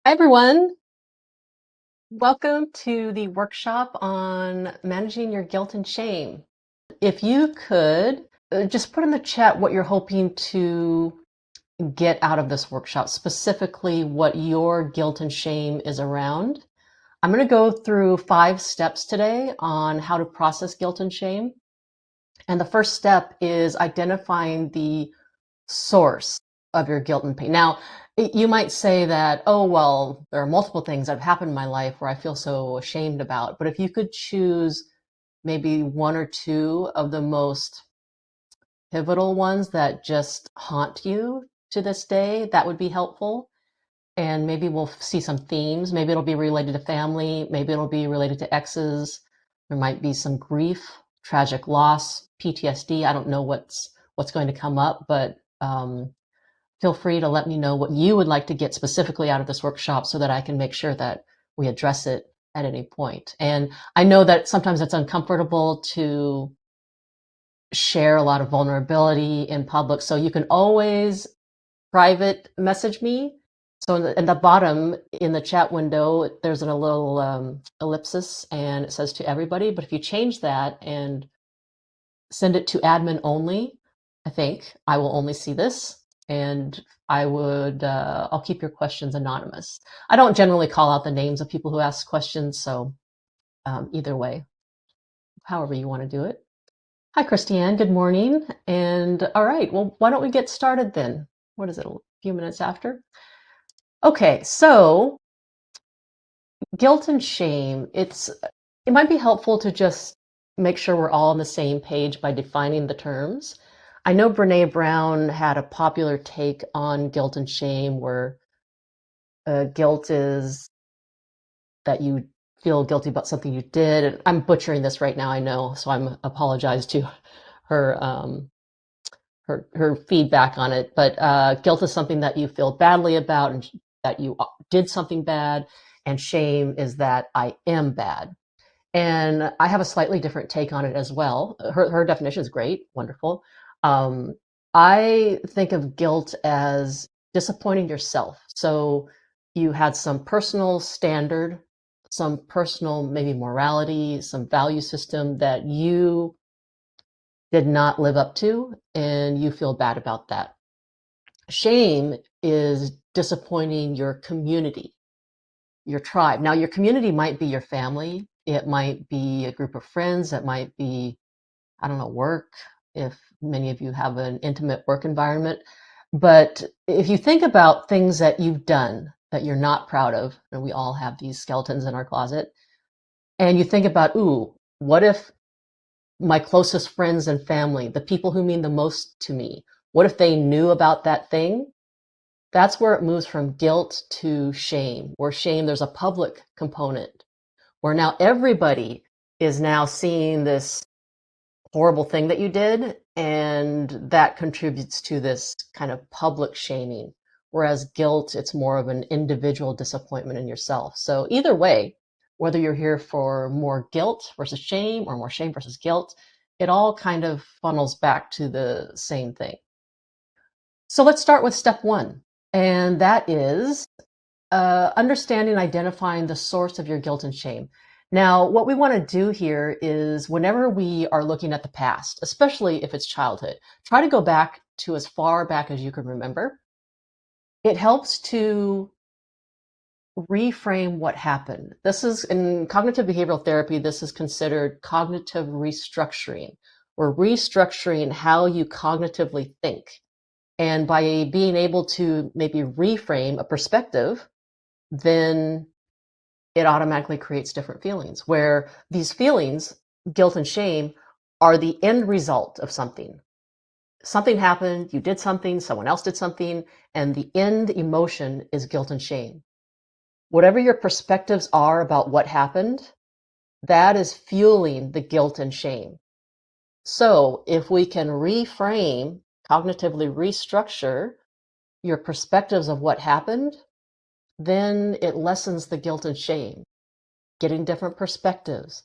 Hi, everyone. Welcome to the workshop on managing your guilt and shame. If you could just put in the chat what you're hoping to get out of this workshop, specifically what your guilt and shame is around. I'm going to go through 5 steps today on how to process guilt and shame. And the first step is identifying the source of your guilt and pain. Now, you might say that, oh, well, there are multiple things that have happened in my life where I feel so ashamed about. But if you could choose maybe 1 or 2 of the most pivotal ones that just haunt you to this day, that would be helpful. And maybe we'll see some themes. Maybe it'll be related to family. Maybe it'll be related to exes. There might be some grief, tragic loss, PTSD. I don't know what's going to come up, but feel free to let me know what you would like to get specifically out of this workshop so that I can make sure that we address it at any point. And I know that sometimes it's uncomfortable to share a lot of vulnerability in public, so you can always private message me. So in the bottom in the chat window, there's a little ellipsis and it says to everybody. But if you change that and send it to admin only, I think I will only see this, and I'll keep your questions anonymous. I don't generally call out the names of people who ask questions, so either way, however you want to do it. Hi, Christiane. Good morning. And all right, well, why don't we get started then? What is it, a few minutes after? Okay, so guilt and shame, it might be helpful to just make sure we're all on the same page by defining the terms. I know Brene Brown had a popular take on guilt and shame where guilt is that you feel guilty about something you did. And I'm butchering this right now, I know, so I'm apologize to her her feedback on it. But guilt is something that you feel badly about and that you did something bad, and shame is that I am bad. And I have a slightly different take on it as well. Her definition is great, wonderful. I think of guilt as disappointing yourself. So you had some personal standard, some personal maybe morality, some value system that you did not live up to, and you feel bad about that. Shame is disappointing your community, your tribe. Now, your community might be your family, it might be a group of friends, it might be, I don't know, work, if many of you have an intimate work environment. But if you think about things that you've done that you're not proud of, and we all have these skeletons in our closet, and you think about, ooh, what if my closest friends and family, the people who mean the most to me, what if they knew about that thing? That's where it moves from guilt to shame, where shame, there's a public component, where now everybody is now seeing this horrible thing that you did, and that contributes to this kind of public shaming. Whereas guilt, it's more of an individual disappointment in yourself. So either way, whether you're here for more guilt versus shame or more shame versus guilt, it all kind of funnels back to the same thing. So let's start with step 1, and that is understanding, identifying the source of your guilt and shame. Now, what we want to do here is whenever we are looking at the past, especially if it's childhood, try to go back to as far back as you can remember. It helps to reframe what happened. This is in cognitive behavioral therapy, this is considered cognitive restructuring. We're restructuring how you cognitively think. And by being able to maybe reframe a perspective, then it automatically creates different feelings, where these feelings, guilt and shame, are the end result of something. Something happened, you did something, someone else did something, and the end emotion is guilt and shame. Whatever your perspectives are about what happened, that is fueling the guilt and shame. So if we can reframe, cognitively restructure your perspectives of what happened, then it lessens the guilt and shame. Getting different perspectives,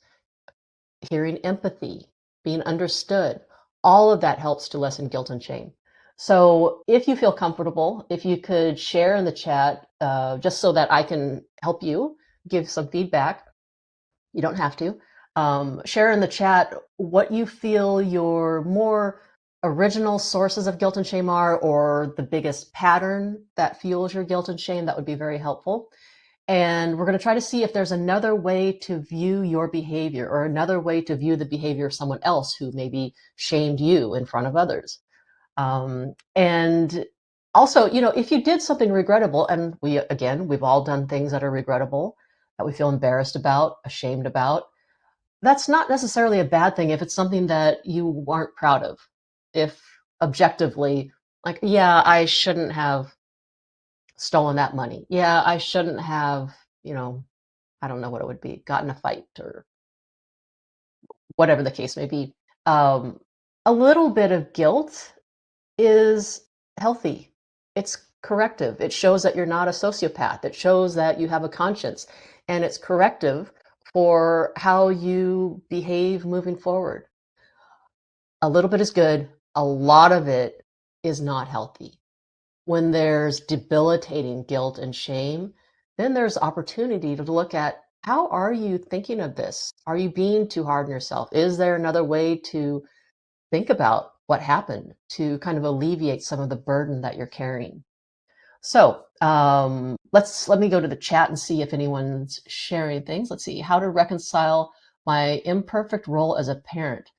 hearing empathy, being understood, all of that helps to lessen guilt and shame. So if you feel comfortable, if you could share in the chat, just so that I can help you give some feedback. You don't have to. Share in the chat what you feel your more original sources of guilt and shame are, or the biggest pattern that fuels your guilt and shame. That would be very helpful. And we're going to try to see if there's another way to view your behavior, or another way to view the behavior of someone else who maybe shamed you in front of others. And also, if you did something regrettable, and we've all done things that are regrettable, that we feel embarrassed about, ashamed about, that's not necessarily a bad thing if it's something that you weren't proud of. If objectively, like, yeah, I shouldn't have stolen that money. Yeah, I shouldn't have, I don't know what it would be, gotten a fight, or whatever the case may be. Um, a little bit of guilt is healthy. It's corrective. It shows that you're not a sociopath. It shows that you have a conscience, and it's corrective for how you behave moving forward. A little bit is good. A lot of it is not healthy. When there's debilitating guilt and shame, then there's opportunity to look at, how are you thinking of this? Are you being too hard on yourself? Is there another way to think about what happened, to kind of alleviate some of the burden that you're carrying? So let me go to the chat and see if anyone's sharing things. Let's see. How to reconcile my imperfect role as a parent.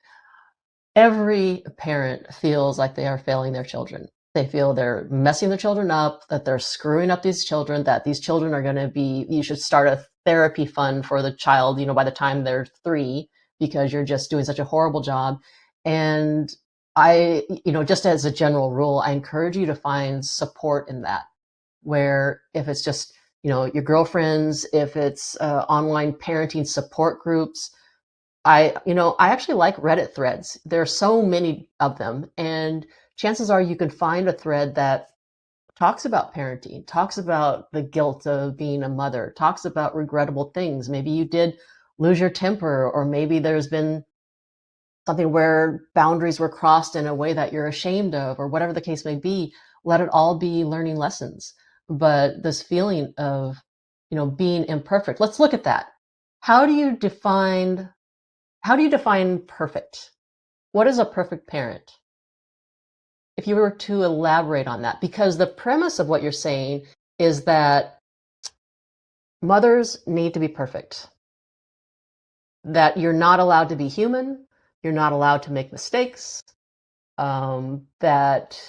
Every parent feels like they are failing their children. They feel they're messing their children up, that they're screwing up these children, that these children are going to be, you should start a therapy fund for the child, by the time they're 3, because you're just doing such a horrible job. And just as a general rule, I encourage you to find support in that, where if it's just, your girlfriends, if it's online parenting support groups. I actually like Reddit threads. There are so many of them, and chances are you can find a thread that talks about parenting, talks about the guilt of being a mother, talks about regrettable things. Maybe you did lose your temper, or maybe there's been something where boundaries were crossed in a way that you're ashamed of, or whatever the case may be. Let it all be learning lessons. But this feeling of, being imperfect, let's look at that. How do you define perfect? What is a perfect parent? If you were to elaborate on that, because the premise of what you're saying is that mothers need to be perfect, that you're not allowed to be human, you're not allowed to make mistakes, that,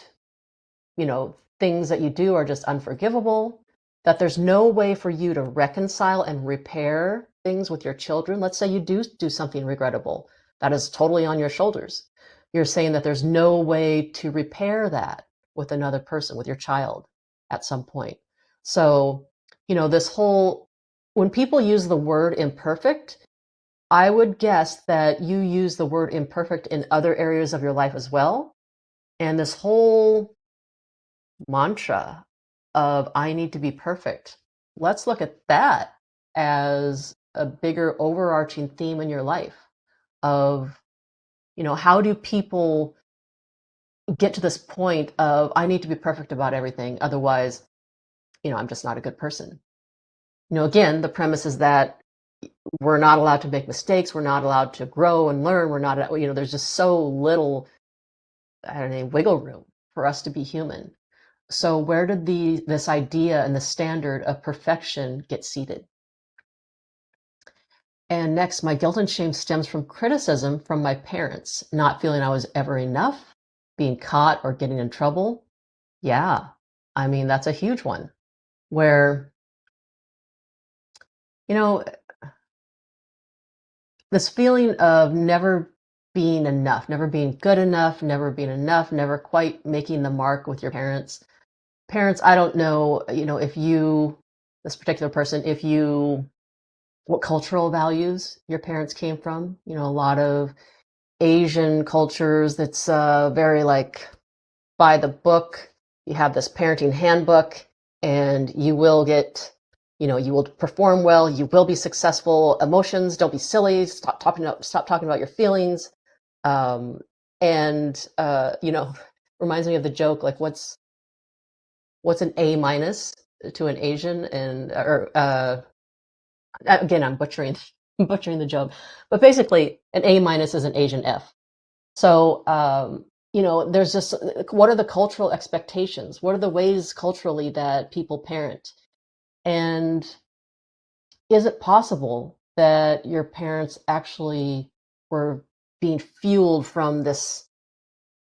things that you do are just unforgivable, that there's no way for you to reconcile and repair things with your children. Let's say you do something regrettable. That is totally on your shoulders. You're saying that there's no way to repair that with another person, with your child at some point. So, when people use the word imperfect, I would guess that you use the word imperfect in other areas of your life as well. And this whole mantra of I need to be perfect, let's look at that as a bigger overarching theme in your life of, how do people get to this point of I need to be perfect about everything, otherwise, I'm just not a good person. Again, the premise is that we're not allowed to make mistakes, we're not allowed to grow and learn, we're not, there's just so little, I don't know, wiggle room for us to be human. So where did this idea and the standard of perfection get seated? And next, my guilt and shame stems from criticism from my parents, not feeling I was ever enough, being caught or getting in trouble. Yeah, I mean, that's a huge one, where, you know, this feeling of never being enough, never being good enough, never quite making the mark with your parents. Parents, I don't know, if you, this particular person, what cultural values your parents came from. A lot of Asian cultures, that's very like by the book. You have this parenting handbook, and you will get, you will perform well, you will be successful. Emotions, don't be silly. Stop talking about your feelings. And reminds me of the joke, like what's an A minus to an Asian, and or again, I'm butchering butchering the joke, but basically an A minus is an Asian F. So, there's just what are the cultural expectations? What are the ways culturally that people parent? And is it possible that your parents actually were being fueled from this,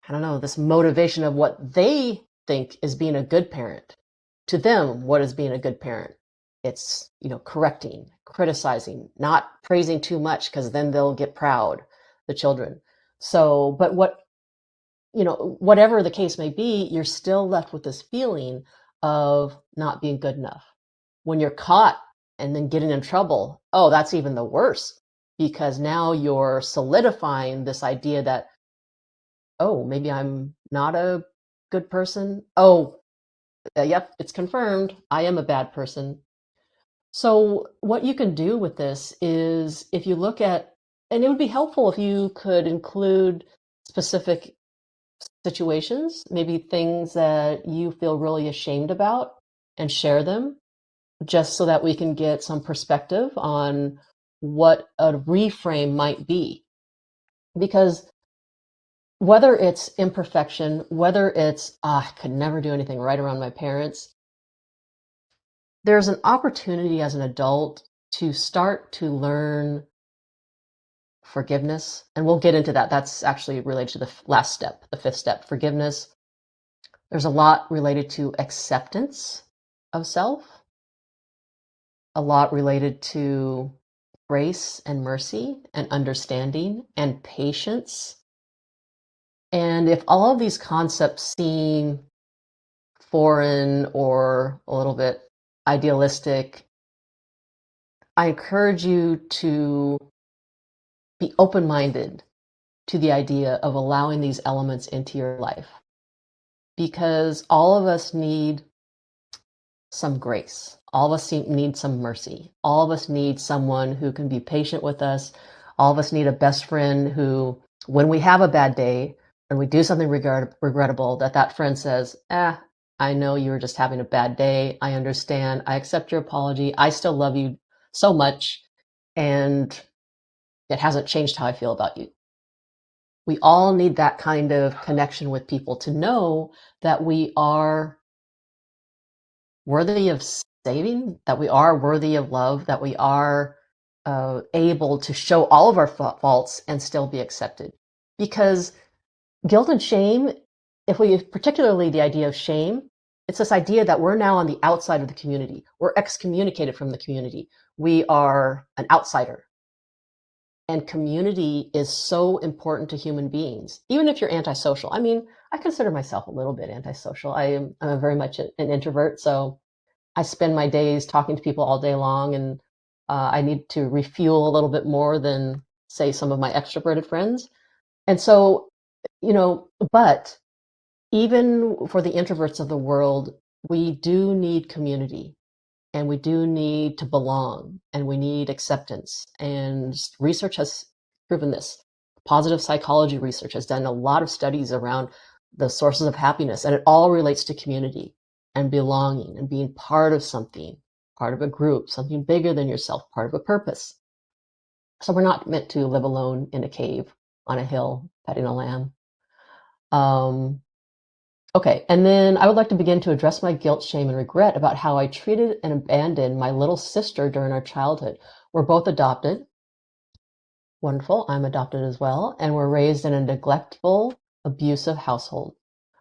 I don't know, this motivation of what they think is being a good parent? To them, what is being a good parent? It's, correcting, criticizing, not praising too much because then they'll get proud, the children. So, but whatever the case may be, you're still left with this feeling of not being good enough. When you're caught and then getting in trouble, oh, that's even the worst, because now you're solidifying this idea that, oh, maybe I'm not a good person. Oh, yep, it's confirmed. I am a bad person. So, what you can do with this is if you look at, and it would be helpful if you could include specific situations, maybe things that you feel really ashamed about, and share them, just so that we can get some perspective on what a reframe might be. Because whether it's imperfection, whether it's, I could never do anything right around my parents, there's an opportunity as an adult to start to learn forgiveness. And we'll get into that. That's actually related to the last step, the fifth step, forgiveness. There's a lot related to acceptance of self, a lot related to grace and mercy and understanding and patience. And if all of these concepts seem foreign or a little bit idealistic, I encourage you to be open minded to the idea of allowing these elements into your life, because all of us need some grace. All of us need some mercy. All of us need someone who can be patient with us. All of us need a best friend who, when we have a bad day and we do something regrettable, that friend says, I know you were just having a bad day. I understand. I accept your apology. I still love you so much. And it hasn't changed how I feel about you. We all need that kind of connection with people to know that we are worthy of saving, that we are worthy of love, that we are able to show all of our faults and still be accepted. Because guilt and shame, if we, particularly the idea of shame, it's this idea that we're now on the outside of the community. We're excommunicated from the community. We are an outsider. And community is so important to human beings, even if you're antisocial. I mean, I consider myself a little bit antisocial. I'm very much an introvert, so I spend my days talking to people all day long, and I need to refuel a little bit more than, say, some of my extroverted friends. And so, but even for the introverts of the world, we do need community, and we do need to belong, and we need acceptance. And research has proven this. Positive psychology research has done a lot of studies around the sources of happiness, and it all relates to community and belonging and being part of something, part of a group, something bigger than yourself, part of a purpose. So we're not meant to live alone in a cave on a hill petting a lamb. Okay, and then I would like to begin to address my guilt, shame, and regret about how I treated and abandoned my little sister during our childhood. We're both adopted. Wonderful, I'm adopted as well, and we're raised in a neglectful, abusive household.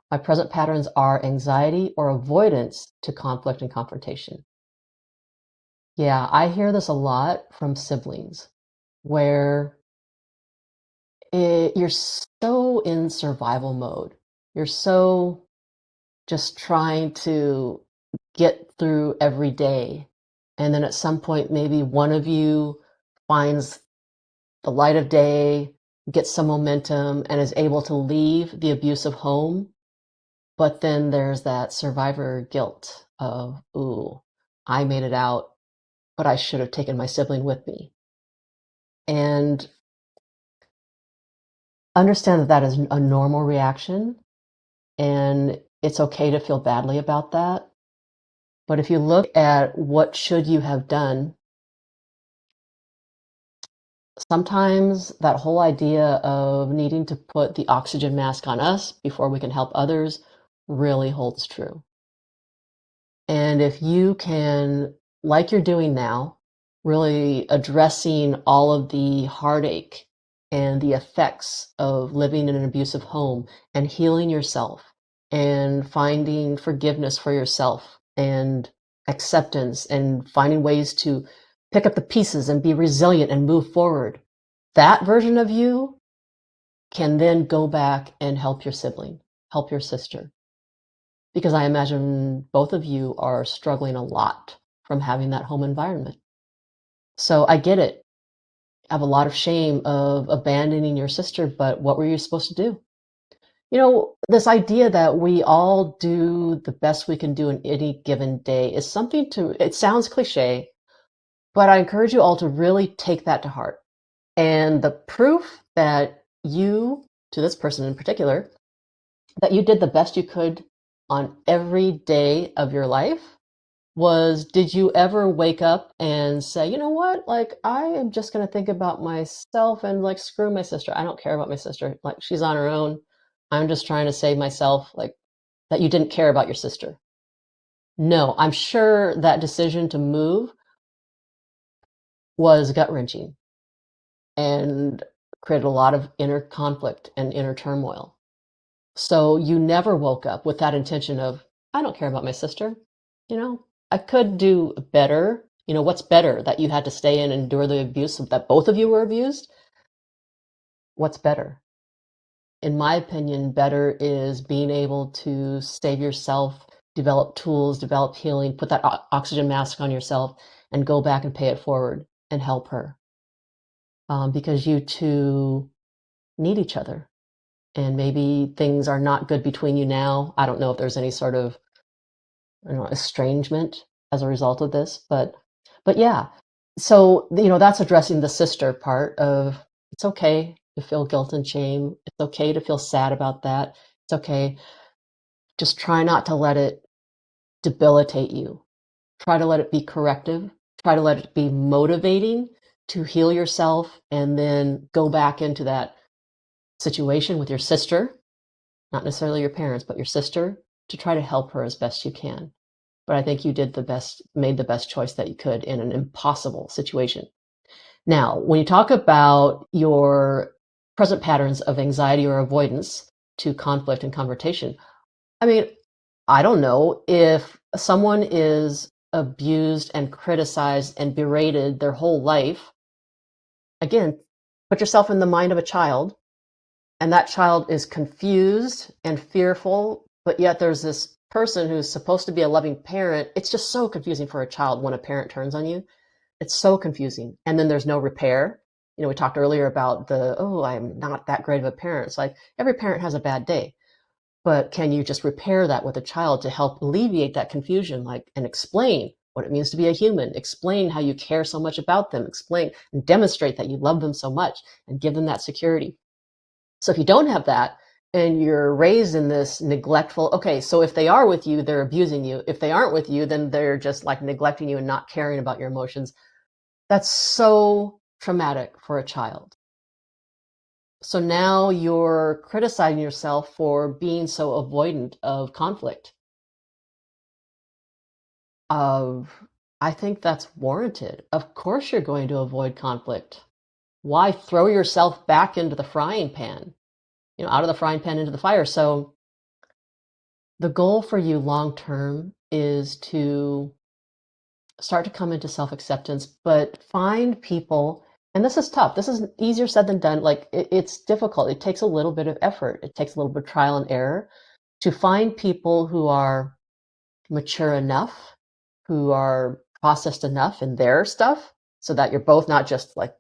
My present patterns are anxiety or avoidance to conflict and confrontation. Yeah, I hear this a lot from siblings, where you're so in survival mode. You're so just trying to get through every day. And then at some point, maybe one of you finds the light of day, gets some momentum, and is able to leave the abusive home. But then there's that survivor guilt of, ooh, I made it out, but I should have taken my sibling with me. And understand that that is a normal reaction. and it's okay to feel badly about that. But if you look at what should you have done, sometimes that whole idea of needing to put the oxygen mask on us before we can help others really holds true. And if you can, like you're doing now, really addressing all of the heartache and the effects of living in an abusive home and healing yourself and finding forgiveness for yourself and acceptance and finding ways to pick up the pieces and be resilient and move forward, that version of you can then go back and help your sibling, help your sister, because I imagine both of you are struggling a lot from having that home environment. So I get it. I have a lot of shame of abandoning your sister, but what were you supposed to do? This idea that we all do the best we can do in any given day is something it sounds cliche, but I encourage you all to really take that to heart. And the proof that you, to this person in particular, that you did the best you could on every day of your life was, did you ever wake up and say, you know what, like, I am just going to think about myself and like, screw my sister. I don't care about my sister. Like, she's on her own. I'm just trying to save myself. Like, that you didn't care about your sister. No, I'm sure that decision to move was gut wrenching and created a lot of inner conflict and inner turmoil. So you never woke up with that intention of, I don't care about my sister. I could do better. What's better? That you had to stay in and endure the abuse, that both of you were abused? What's better? In my opinion, better is being able to save yourself, develop tools, develop healing, put that oxygen mask on yourself, and go back and pay it forward and help her. Because you two need each other. And maybe things are not good between you now. I don't know if there's any sort of estrangement as a result of this, but yeah. So, that's addressing the sister part of, it's okay to feel guilt and shame. It's okay to feel sad about that. It's okay. Just try not to let it debilitate you. Try to let it be corrective. Try to let it be motivating to heal yourself and then go back into that situation with your sister, not necessarily your parents, but your sister, to try to help her as best you can. But I think you made the best choice that you could in an impossible situation. Now, when you talk about your present patterns of anxiety or avoidance to conflict and confrontation, I mean, I don't know if someone is abused and criticized and berated their whole life. Again, put yourself in the mind of a child, and that child is confused and fearful, but yet there's this person who's supposed to be a loving parent. It's just so confusing for a child when a parent turns on you. It's so confusing. And then there's no repair. We talked earlier about I'm not that great of a parent. It's like every parent has a bad day, but can you just repair that with a child to help alleviate that confusion, and explain what it means to be a human, explain how you care so much about them, explain and demonstrate that you love them so much and give them that security. So if you don't have that and you're raised in this neglectful, okay, so if they are with you, they're abusing you. If they aren't with you, then they're just like neglecting you and not caring about your emotions. That's so traumatic for a child. So now you're criticizing yourself for being so avoidant of conflict. I think that's warranted. Of course you're going to avoid conflict. Why throw yourself back into the frying pan? Out of the frying pan into the fire. So the goal for you long term is to start to come into self-acceptance, but find people, and this is tough. This is easier said than done. Like, it's difficult. It takes a little bit of effort. It takes a little bit of trial and error to find people who are mature enough, who are processed enough in their stuff, so that you're both not just like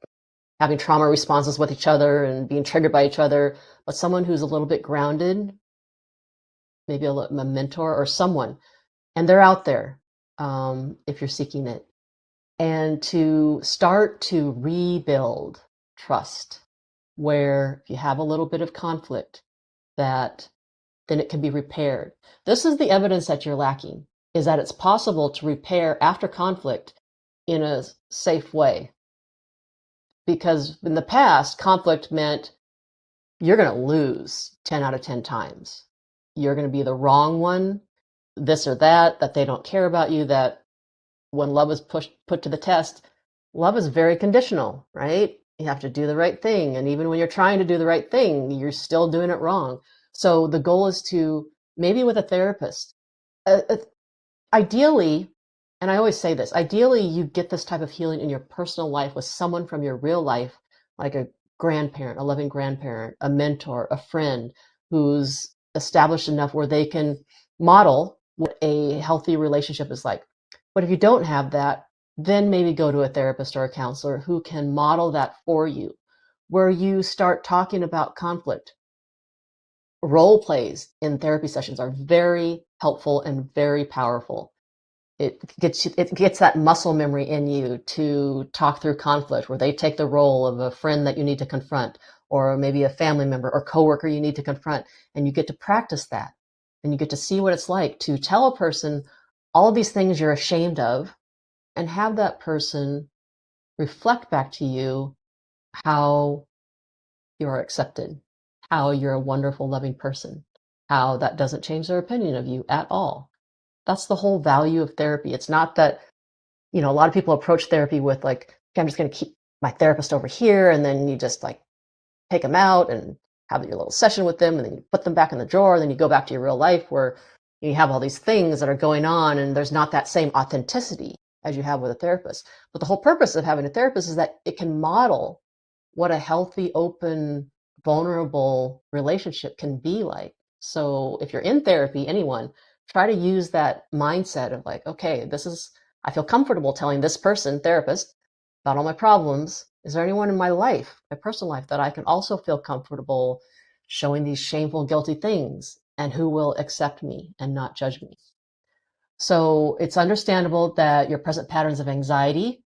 having trauma responses with each other and being triggered by each other, but someone who's a little bit grounded, maybe a mentor or someone, and they're out there if you're seeking it, and to start to rebuild trust, where if you have a little bit of conflict, that then it can be repaired. This is the evidence that you're lacking, is that it's possible to repair after conflict in a safe way. Because in the past, conflict meant you're going to lose 10 out of 10 times. You're going to be the wrong one, this or that they don't care about you, that when love is put to the test, love is very conditional, right? You have to do the right thing. And even when you're trying to do the right thing, you're still doing it wrong. So the goal is to, maybe with a therapist, ideally, and I always say this, ideally you get this type of healing in your personal life with someone from your real life, like a grandparent, a loving grandparent, a mentor, a friend who's established enough where they can model what a healthy relationship is like. But if you don't have that, then maybe go to a therapist or a counselor who can model that for you, where you start talking about conflict. Role plays in therapy sessions are very helpful and very powerful. It gets that muscle memory in you to talk through conflict, where they take the role of a friend that you need to confront, or maybe a family member or coworker you need to confront, and you get to practice that, and you get to see what it's like to tell a person all of these things you're ashamed of, and have that person reflect back to you how you are accepted, how you're a wonderful, loving person, how that doesn't change their opinion of you at all. That's the whole value of therapy. It's not that, a lot of people approach therapy with like, okay, I'm just going to keep my therapist over here, and then you just like take them out and have your little session with them, and then you put them back in the drawer, and then you go back to your real life where you have all these things that are going on, and there's not that same authenticity as you have with a therapist. But the whole purpose of having a therapist is that it can model what a healthy, open, vulnerable relationship can be like. So if you're in therapy, anyone, try to use that mindset of like, okay, I feel comfortable telling this person, therapist, about all my problems. Is there anyone in my life, my personal life, that I can also feel comfortable showing these shameful, guilty things, and who will accept me and not judge me? So it's understandable that your present patterns of anxiety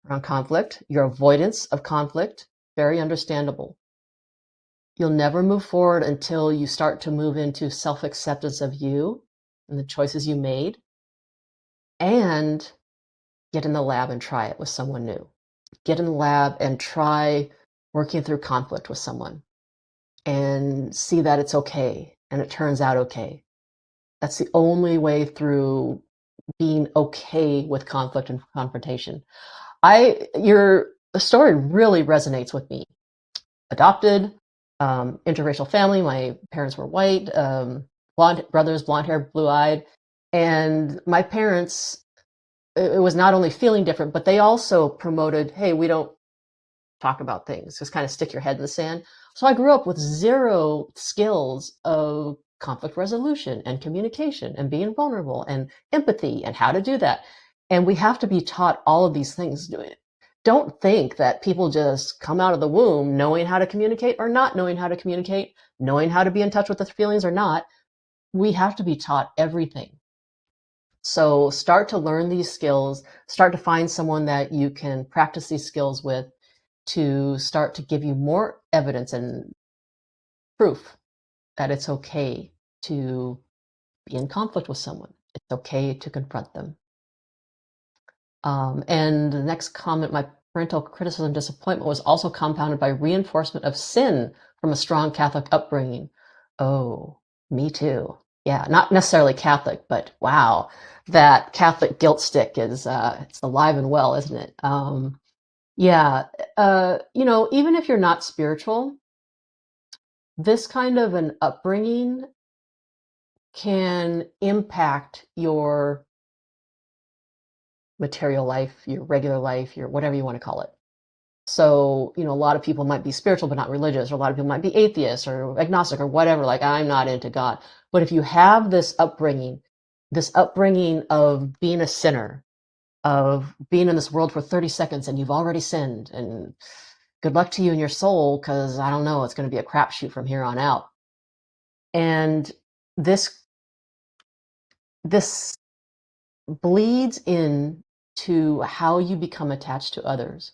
around conflict, your avoidance of conflict, very understandable. You'll never move forward until you start to move into self-acceptance of you and the choices you made, and get in the lab and try it with someone new. Get in the lab and try working through conflict with someone and see that it's okay and it turns out okay. That's the only way through being okay with conflict and confrontation. Your story really resonates with me. Adopted, interracial family. My parents were white, blonde brothers, blonde hair, blue eyed. And my parents, it was not only feeling different, but they also promoted, hey, we don't talk about things, just kind of stick your head in the sand. So I grew up with zero skills of conflict resolution and communication and being vulnerable and empathy and how to do that. And we have to be taught all of these things. Don't think that people just come out of the womb knowing how to communicate or not knowing how to communicate, knowing how to be in touch with their feelings or not. We have to be taught everything. So start to learn these skills, start to find someone that you can practice these skills with, to start to give you more evidence and proof that it's okay to be in conflict with someone. It's okay to confront them. And the next comment, my parental criticism and disappointment was also compounded by reinforcement of sin from a strong Catholic upbringing. Oh, me too. Yeah, not necessarily Catholic, but wow, that Catholic guilt stick is it's alive and well, isn't it? Yeah, even if you're not spiritual, this kind of an upbringing can impact your material life, your regular life, your whatever you want to call it. So, a lot of people might be spiritual but not religious, or a lot of people might be atheists or agnostic or whatever, like I'm not into God. But if you have this upbringing of being a sinner, of being in this world for 30 seconds and you've already sinned, and good luck to you and your soul, because I don't know, it's going to be a crapshoot from here on out. And this bleeds in to how you become attached to others.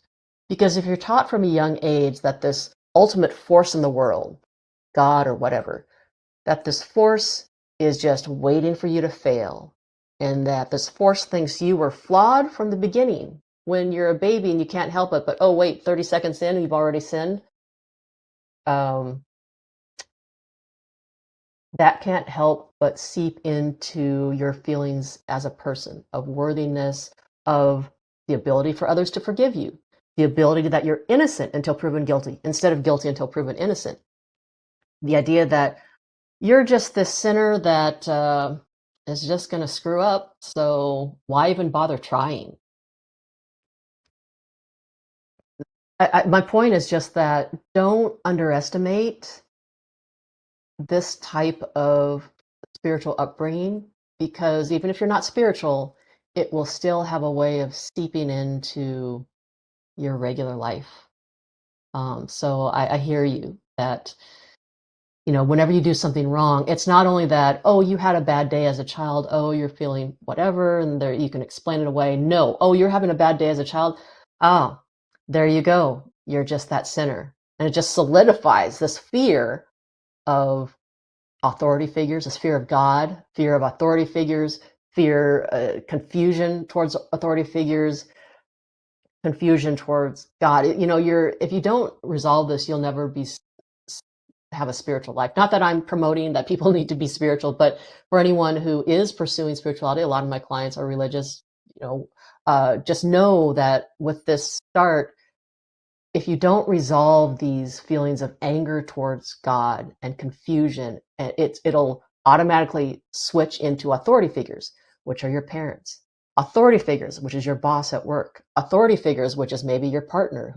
Because if you're taught from a young age that this ultimate force in the world, God or whatever, that this force is just waiting for you to fail, and that this force thinks you were flawed from the beginning when you're a baby and you can't help it, but oh wait, 30 seconds in, you've already sinned. Um, that can't help but seep into your feelings as a person of worthiness, of the ability for others to forgive you, the ability that you're innocent until proven guilty instead of guilty until proven innocent. The idea that you're just this sinner that is just going to screw up, so why even bother trying? My point is just that don't underestimate this type of spiritual upbringing, because even if you're not spiritual, it will still have a way of seeping into your regular life. So I hear you that, whenever you do something wrong, it's not only that, oh, you had a bad day as a child, oh, you're feeling whatever, and there you can explain it away. No, oh, you're having a bad day as a child. Oh, there you go. You're just that sinner. And it just solidifies this fear of authority figures, this fear of God, fear of authority figures, fear, confusion towards authority figures, confusion towards God. If you don't resolve this, you'll never have a spiritual life. Not that I'm promoting that people need to be spiritual, but for anyone who is pursuing spirituality, a lot of my clients are religious. Just know that with this start, if you don't resolve these feelings of anger towards God and confusion, it'll automatically switch into authority figures, which are your parents. Authority figures, which is your boss at work. Authority figures, which is maybe your partner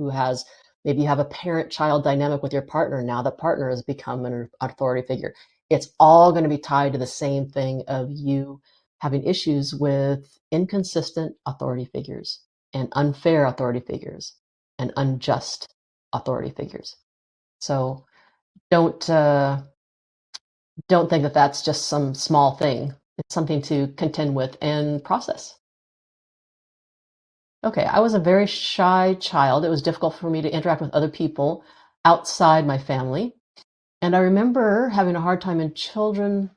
maybe you have a parent-child dynamic with your partner. Now the partner has become an authority figure. It's all going to be tied to the same thing of you having issues with inconsistent authority figures and unfair authority figures and unjust authority figures. So don't think that that's just some small thing. It's something to contend with and process. Okay, I was a very shy child. It was difficult for me to interact with other people outside my family. And I remember having a hard time in children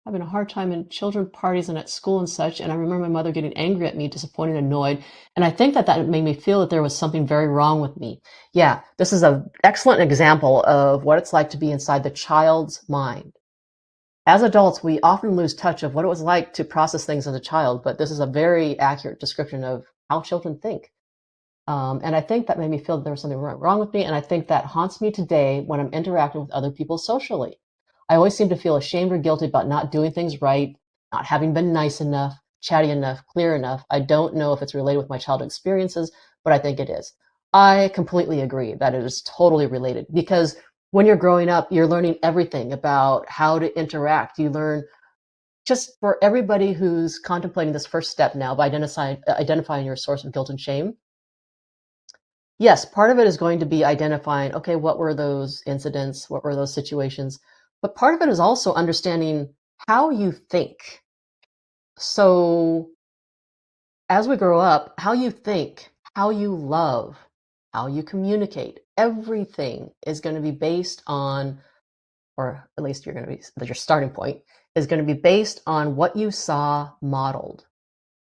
parties and at school and such. And I remember my mother getting angry at me, disappointed, annoyed. And I think that made me feel that there was something very wrong with me. Yeah, this is an excellent example of what it's like to be inside the child's mind. As adults, we often lose touch of what it was like to process things as a child, but this is a very accurate description of how children think. And I think that made me feel that there was something wrong with me. And I think that haunts me today when I'm interacting with other people socially. I always seem to feel ashamed or guilty about not doing things right, not having been nice enough, chatty enough, clear enough. I don't know if it's related with my childhood experiences, but I think it is. I completely agree that it is totally related, because when you're growing up, you're learning everything about how to interact. You learn, just for everybody who's contemplating this first step now of identifying your source of guilt and shame. Yes, part of it is going to be identifying, okay, what were those incidents? What were those situations? But part of it is also understanding how you think. So as we grow up, how you think, how you love, how you communicate, everything is going to be based on, or at least your starting point is going to be based on what you saw modeled.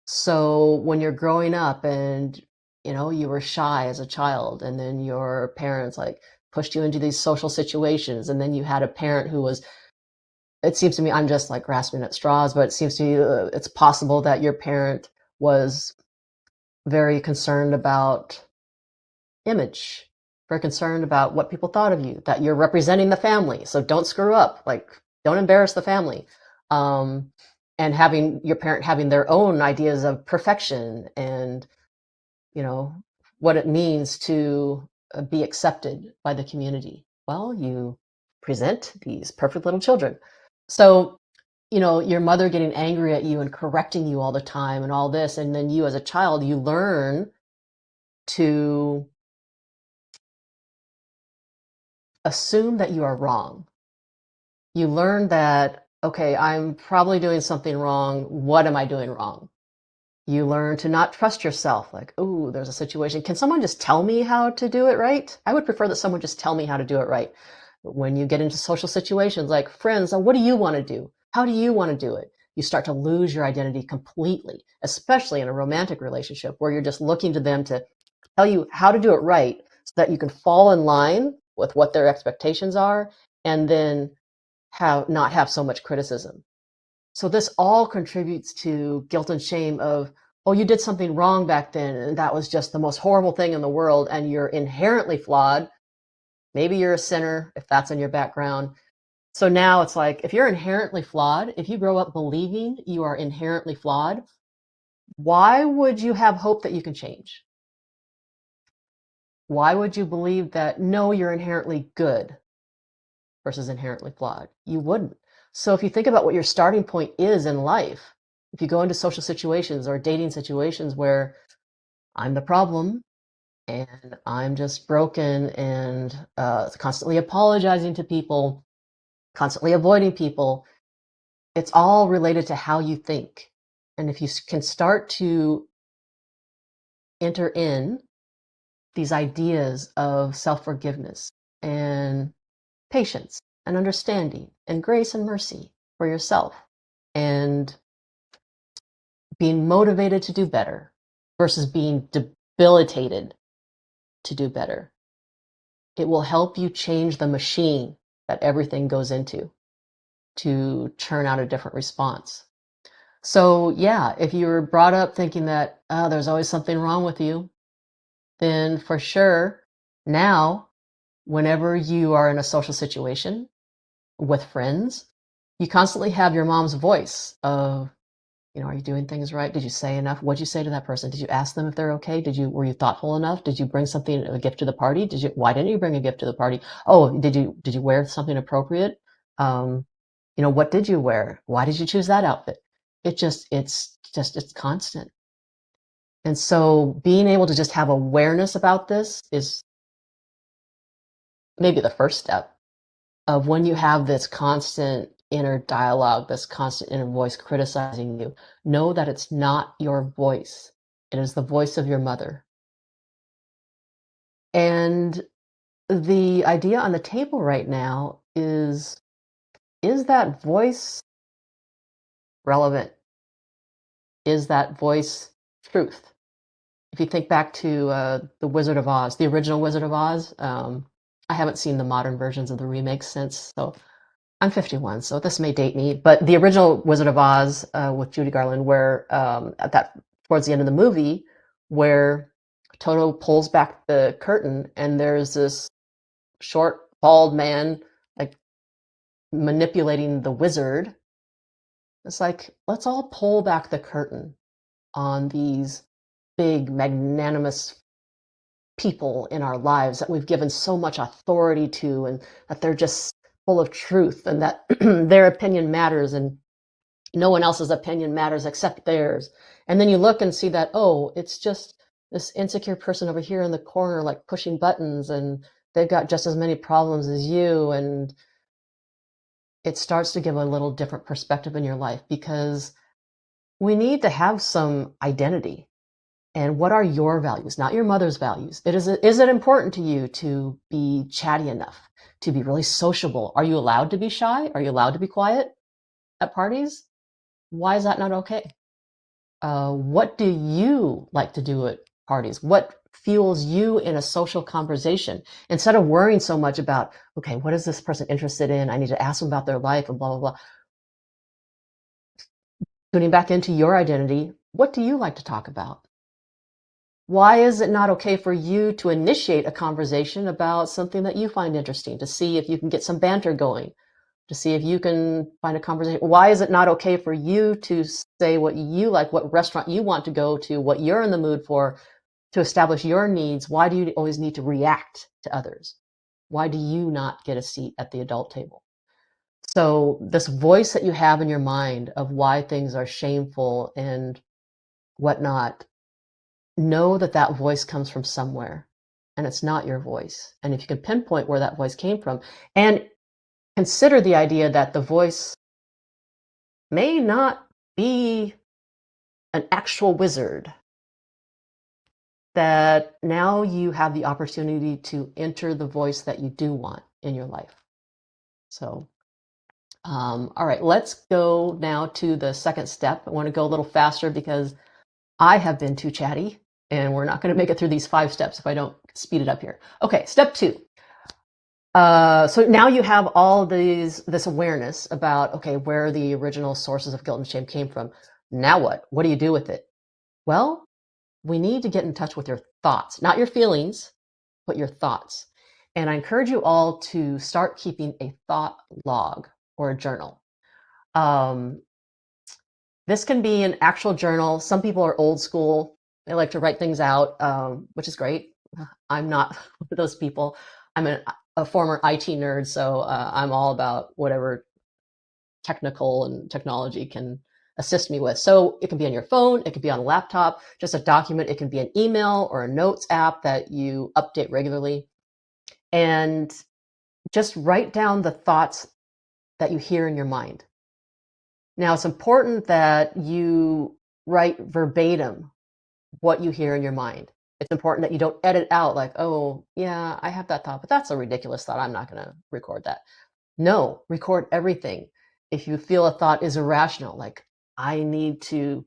So when you're growing up and you were shy as a child, and then your parents pushed you into these social situations, and then you had a parent who was, it seems to me, I'm just grasping at straws, but it seems to me it's possible that your parent was very concerned about image, very concerned about what people thought of you, that you're representing the family, so don't screw up, don't embarrass the family. And having your parent having their own ideas of perfection and what it means to be accepted by the community. Well, you present these perfect little children. So, your mother getting angry at you and correcting you all the time and all this, and then you as a child, you learn to assume that you are wrong. You learn that, okay, I'm probably doing something wrong. What am I doing wrong? You learn to not trust yourself. Oh, there's a situation. Can someone just tell me how to do it right? I would prefer that someone just tell me how to do it right. When you get into social situations like friends, what do you want to do? How do you want to do it? You start to lose your identity completely, especially in a romantic relationship where you're just looking to them to tell you how to do it right so that you can fall in line with what their expectations are and then not have so much criticism. So this all contributes to guilt and shame of, oh, you did something wrong back then, and that was just the most horrible thing in the world, and you're inherently flawed. Maybe you're a sinner if that's in your background. So now it's like, if you're inherently flawed, if you grow up believing you are inherently flawed, why would you have hope that you can change? Why would you believe that, no, you're inherently good versus inherently flawed? You wouldn't. So if you think about what your starting point is in life, if you go into social situations or dating situations where I'm the problem and I'm just broken and constantly apologizing to people, constantly avoiding people, it's all related to how you think. And if you can start to enter in these ideas of self-forgiveness and patience and understanding and grace and mercy for yourself and being motivated to do better versus being debilitated to do better, it will help you change the machine that everything goes into to turn out a different response. So yeah, if you were brought up thinking that, oh, there's always something wrong with you, then for sure now, whenever you are in a social situation with friends, you constantly have your mom's voice of, are you doing things right? Did you say enough? What'd you say to that person? Did you ask them if they're okay? Were you thoughtful enough? Did you bring a gift to the party? Why didn't you bring a gift to the party? Oh, did you wear something appropriate? What did you wear? Why did you choose that outfit? It's constant. And so being able to just have awareness about this is maybe the first step of when you have this constant inner dialogue, this constant inner voice criticizing you, know that it's not your voice. It is the voice of your mother. And the idea on the table right now is that voice relevant? Is that voice truth? If you think back to The Wizard of Oz, the original Wizard of Oz, I haven't seen the modern versions of the remakes since, so I'm 51, so this may date me, but the original Wizard of Oz with Judy Garland, where towards the end of the movie, where Toto pulls back the curtain and there's this short, bald man like manipulating the wizard. It's like, let's all pull back the curtain on these big, magnanimous people in our lives that we've given so much authority to, and that they're just full of truth, and that their opinion matters and no one else's opinion matters except theirs. And then you look and see that, oh, it's just this insecure person over here in the corner, like pushing buttons, and they've got just as many problems as you. And it starts to give a little different perspective in your life, because we need to have some identity. And what are your values, not your mother's values? Is it important to you to be chatty enough, to be really sociable? Are you allowed to be shy? Are you allowed to be quiet at parties? Why is that not okay? What do you like to do at parties? What fuels you in a social conversation? Instead of worrying so much about, okay, what is this person interested in? I need to ask them about their life and blah, blah, blah. Tuning back into your identity, what do you like to talk about? Why is it not okay for you to initiate a conversation about something that you find interesting, to see if you can get some banter going, to see if you can find a conversation? Why is it not okay for you to say what you like, what restaurant you want to go to, what you're in the mood for, to establish your needs? Why do you always need to react to others? Why do you not get a seat at the adult table? So this voice that you have in your mind of why things are shameful and whatnot, know that that voice comes from somewhere and it's not your voice. And if you can pinpoint where that voice came from and consider the idea that the voice may not be an actual wizard, that now you have the opportunity to enter the voice that you do want in your life. So, all right, let's go now to the second step. I want to go a little faster because I have been too chatty and we're not going to make it through these 5 steps if I don't speed it up here. Okay, step 2. So now you have all this awareness about, okay, where the original sources of guilt and shame came from. Now what? What do you do with it? Well, we need to get in touch with your thoughts, not your feelings, but your thoughts. And I encourage you all to start keeping a thought log or a journal. This can be an actual journal. Some people are old school. They like to write things out, which is great. I'm not one of those people. I'm a former IT nerd, so I'm all about whatever technical and technology can assist me with. So it can be on your phone, it could be on a laptop, just a document. It can be an email or a notes app that you update regularly. And just write down the thoughts that you hear in your mind. Now, it's important that you write verbatim what you hear in your mind. It's important that you don't edit out like, oh, yeah, I have that thought, but that's a ridiculous thought. I'm not going to record that. No, record everything. If you feel a thought is irrational, like, I need to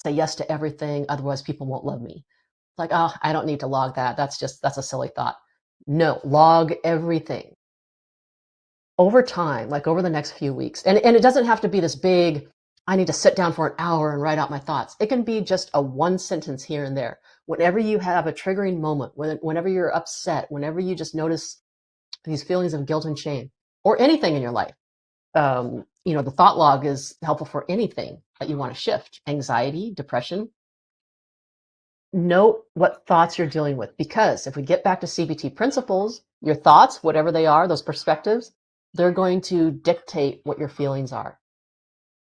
say yes to everything, otherwise people won't love me. Like, oh, I don't need to log that. That's a silly thought. No, log everything over time, like over the next few weeks. And it doesn't have to be this big, I need to sit down for an hour and write out my thoughts. It can be just a one sentence here and there. Whenever you have a triggering moment, whenever you're upset, whenever you just notice these feelings of guilt and shame, or anything in your life, the thought log is helpful for anything that you want to shift. Anxiety, depression. Note what thoughts you're dealing with, because if we get back to CBT principles, your thoughts, whatever they are, those perspectives, they're going to dictate what your feelings are.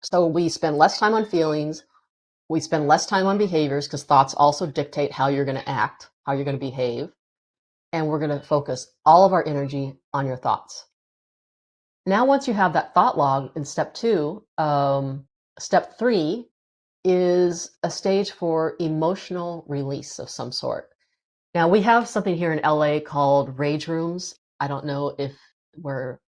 So we spend less time on feelings, we spend less time on behaviors, because thoughts also dictate how you're going to act, how you're going to behave, and we're going to focus all of our energy on your thoughts. Now, once you have that thought log in step 2, step 3 is a stage for emotional release of some sort. Now, we have something here in LA called rage rooms. I don't know if where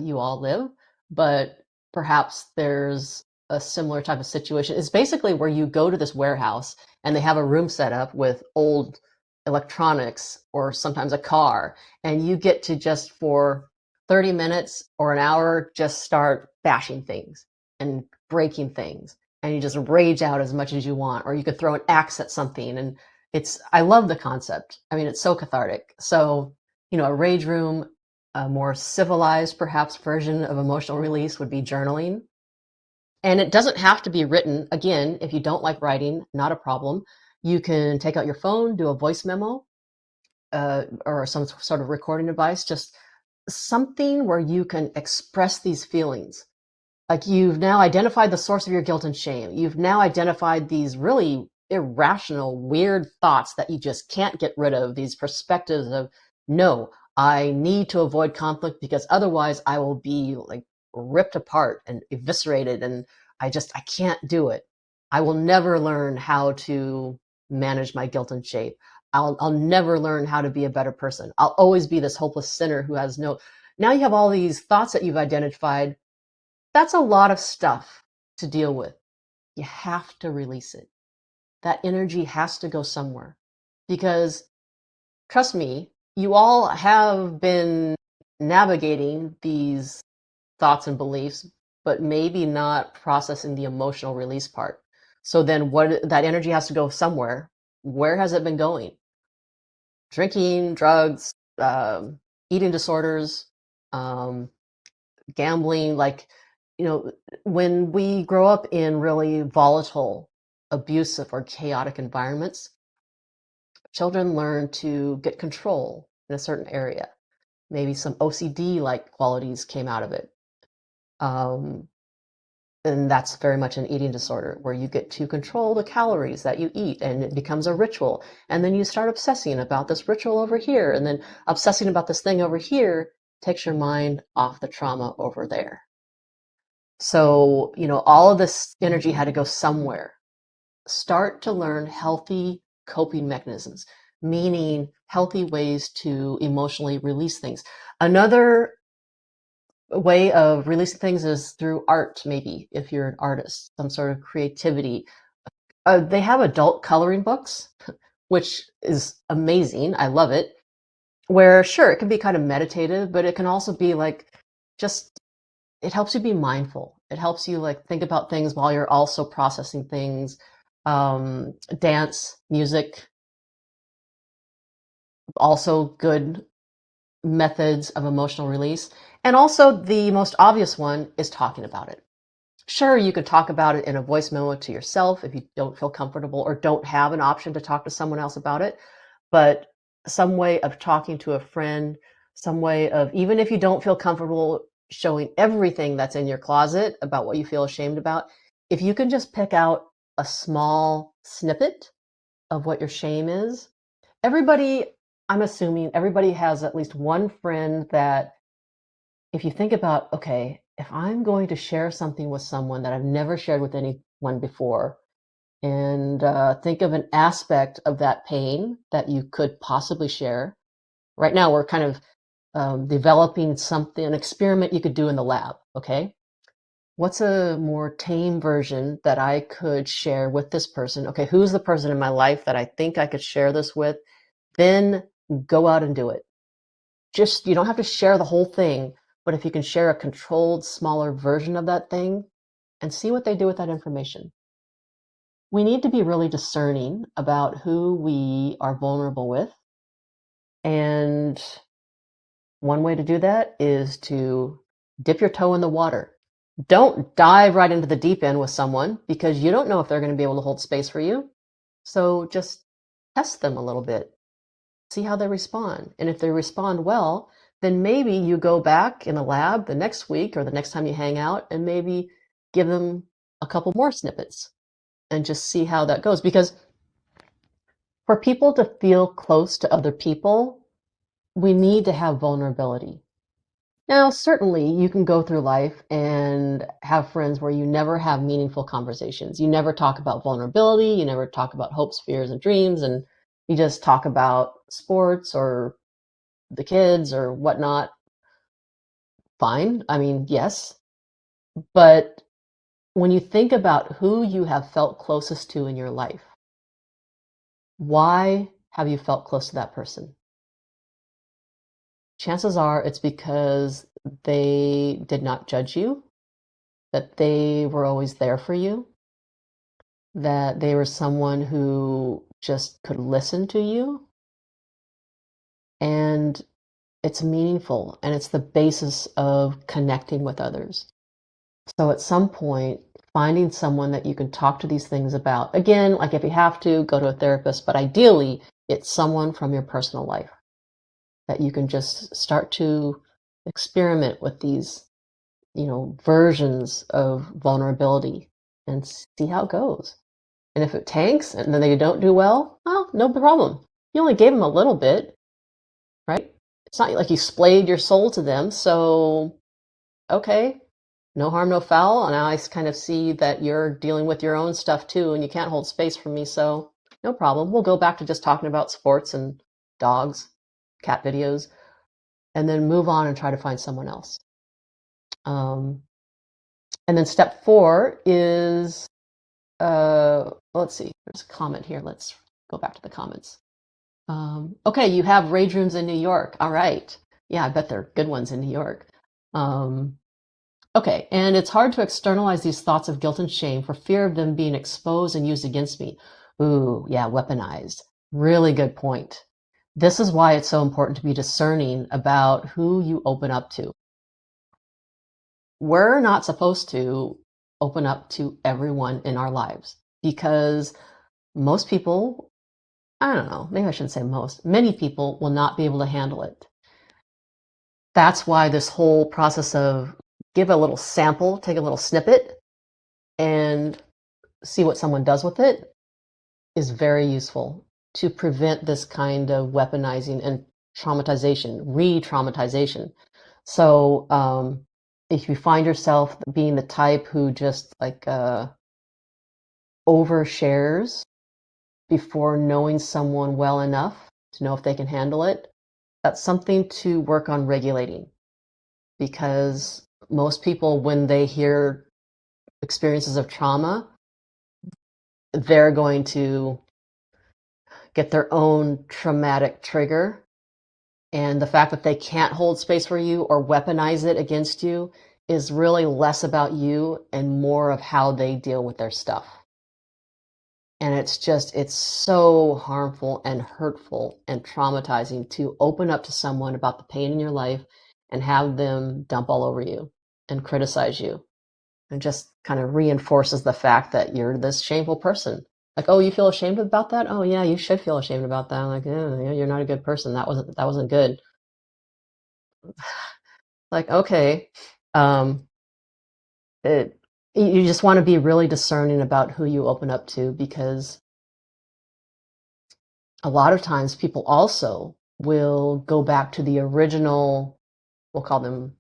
you all live, but perhaps there's a similar type of situation. It's basically where you go to this warehouse and they have a room set up with old electronics or sometimes a car, and you get to just for 30 minutes or an hour just start bashing things and breaking things, and you just rage out as much as you want, or you could throw an axe at something. And I love the concept. I mean, it's so cathartic. So, a rage room, a more civilized, perhaps, version of emotional release would be journaling. And it doesn't have to be written. Again, if you don't like writing, not a problem. You can take out your phone, do a voice memo, or some sort of recording device, just something where you can express these feelings. Like, you've now identified the source of your guilt and shame. You've now identified these really irrational, weird thoughts that you just can't get rid of, these perspectives of, no, I need to avoid conflict because otherwise I will be like ripped apart and eviscerated, and I can't do it. I will never learn how to manage my guilt and shame. I'll never learn how to be a better person. I'll always be this hopeless sinner who has no. Now you have all these thoughts that you've identified. That's a lot of stuff to deal with. You have to release it. That energy has to go somewhere, because trust me, you all have been navigating these thoughts and beliefs, but maybe not processing the emotional release part. So then that energy has to go somewhere. Where has it been going? Drinking, drugs, eating disorders, gambling. Like, when we grow up in really volatile, abusive, or chaotic environments, children learn to get control in a certain area. Maybe some OCD-like qualities came out of it. And that's very much an eating disorder, where you get to control the calories that you eat, and it becomes a ritual. And then you start obsessing about this ritual over here, and then obsessing about this thing over here takes your mind off the trauma over there. So, all of this energy had to go somewhere. Start to learn healthy coping mechanisms, meaning healthy ways to emotionally release things. Another A way of releasing things is through art, maybe, if you're an artist, some sort of creativity. They have adult coloring books, which is amazing. I love it. Where, sure, it can be kind of meditative, but it can also be like just, it helps you be mindful. It helps you like think about things while you're also processing things. Dance, music, also good methods of emotional release. And also, the most obvious one is talking about it. Sure, you could talk about it in a voice memo to yourself if you don't feel comfortable or don't have an option to talk to someone else about it. But some way of talking to a friend, some way of, even if you don't feel comfortable showing everything that's in your closet about what you feel ashamed about, if you can just pick out a small snippet of what your shame is. Everybody, I'm assuming everybody has at least one friend that, if you think about, okay, if I'm going to share something with someone that I've never shared with anyone before, and think of an aspect of that pain that you could possibly share. Right now, we're kind of developing something, an experiment you could do in the lab, okay? What's a more tame version that I could share with this person? Okay, who's the person in my life that I think I could share this with? Then go out and do it. Just, you don't have to share the whole thing, but if you can share a controlled, smaller version of that thing and see what they do with that information. We need to be really discerning about who we are vulnerable with. And one way to do that is to dip your toe in the water. Don't dive right into the deep end with someone because you don't know if they're going to be able to hold space for you. So just test them a little bit, see how they respond. And if they respond well, then maybe you go back in a lab the next week or the next time you hang out and maybe give them a couple more snippets and just see how that goes. Because for people to feel close to other people, we need to have vulnerability. Now, certainly you can go through life and have friends where you never have meaningful conversations. You never talk about vulnerability, you never talk about hopes, fears, and dreams, and you just talk about sports or the kids or whatnot. Fine. I mean, yes. But when you think about who you have felt closest to in your life, why have you felt close to that person? Chances are it's because they did not judge you, that they were always there for you, that they were someone who just could listen to you, and it's meaningful and it's the basis of connecting with others. So at some point, finding someone that you can talk to these things about, again, like if you have to, go to a therapist, but ideally, it's someone from your personal life that you can just start to experiment with these, versions of vulnerability and see how it goes. And if it tanks and then they don't do well, no problem. You only gave them a little bit, right? It's not like you splayed your soul to them. So, okay, no harm, no foul. And now I kind of see that you're dealing with your own stuff too, and you can't hold space for me. So, no problem. We'll go back to just talking about sports and dogs, cat videos, and then move on and try to find someone else. And then step 4 is, let's see, there's a comment here. Let's go back to the comments. Okay, you have rage rooms in New York. All right. Yeah, I bet they're good ones in New York. Okay, and it's hard to externalize these thoughts of guilt and shame for fear of them being exposed and used against me. Ooh, yeah, weaponized. Really good point. This is why it's so important to be discerning about who you open up to. We're not supposed to open up to everyone in our lives because most people, I don't know, maybe I shouldn't say most, many people will not be able to handle it. That's why this whole process of give a little sample, take a little snippet, and see what someone does with it is very useful to prevent this kind of weaponizing and traumatization, re-traumatization. So if you find yourself being the type who just like overshares before knowing someone well enough to know if they can handle it, that's something to work on regulating. because most people, when they hear experiences of trauma, they're going to get their own traumatic trigger. And the fact that they can't hold space for you or weaponize it against you is really less about you and more of how they deal with their stuff. And it's so harmful and hurtful and traumatizing to open up to someone about the pain in your life and have them dump all over you and criticize you. And just kind of reinforces the fact that you're this shameful person. Like, oh, you feel ashamed about that? Oh, yeah, you should feel ashamed about that. I'm like, yeah, you're not a good person. That wasn't good. Like, okay, um, it, you just want to be really discerning about who you open up to, because a lot of times people also will go back to the original, we'll call them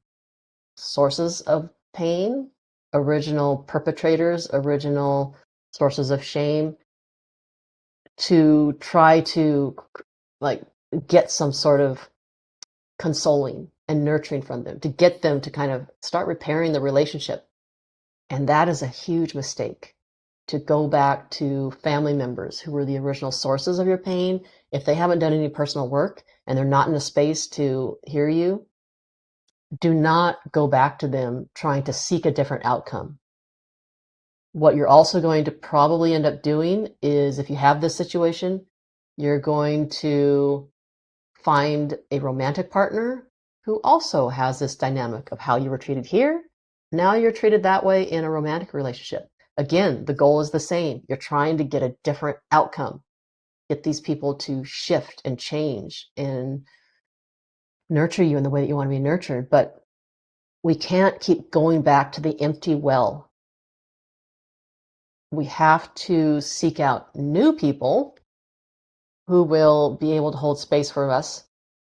sources of pain, original perpetrators, original sources of shame, to try to like get some sort of consoling and nurturing from them, to get them to kind of start repairing the relationship. And that is a huge mistake, to go back to family members who were the original sources of your pain. If they haven't done any personal work and they're not in a space to hear you, do not go back to them trying to seek a different outcome. What you're also going to probably end up doing is, if you have this situation, you're going to find a romantic partner who also has this dynamic of how you were treated here. Now you're treated that way in a romantic relationship. Again, the goal is the same. You're trying to get a different outcome, get these people to shift and change and nurture you in the way that you want to be nurtured. But we can't keep going back to the empty well. We have to seek out new people who will be able to hold space for us.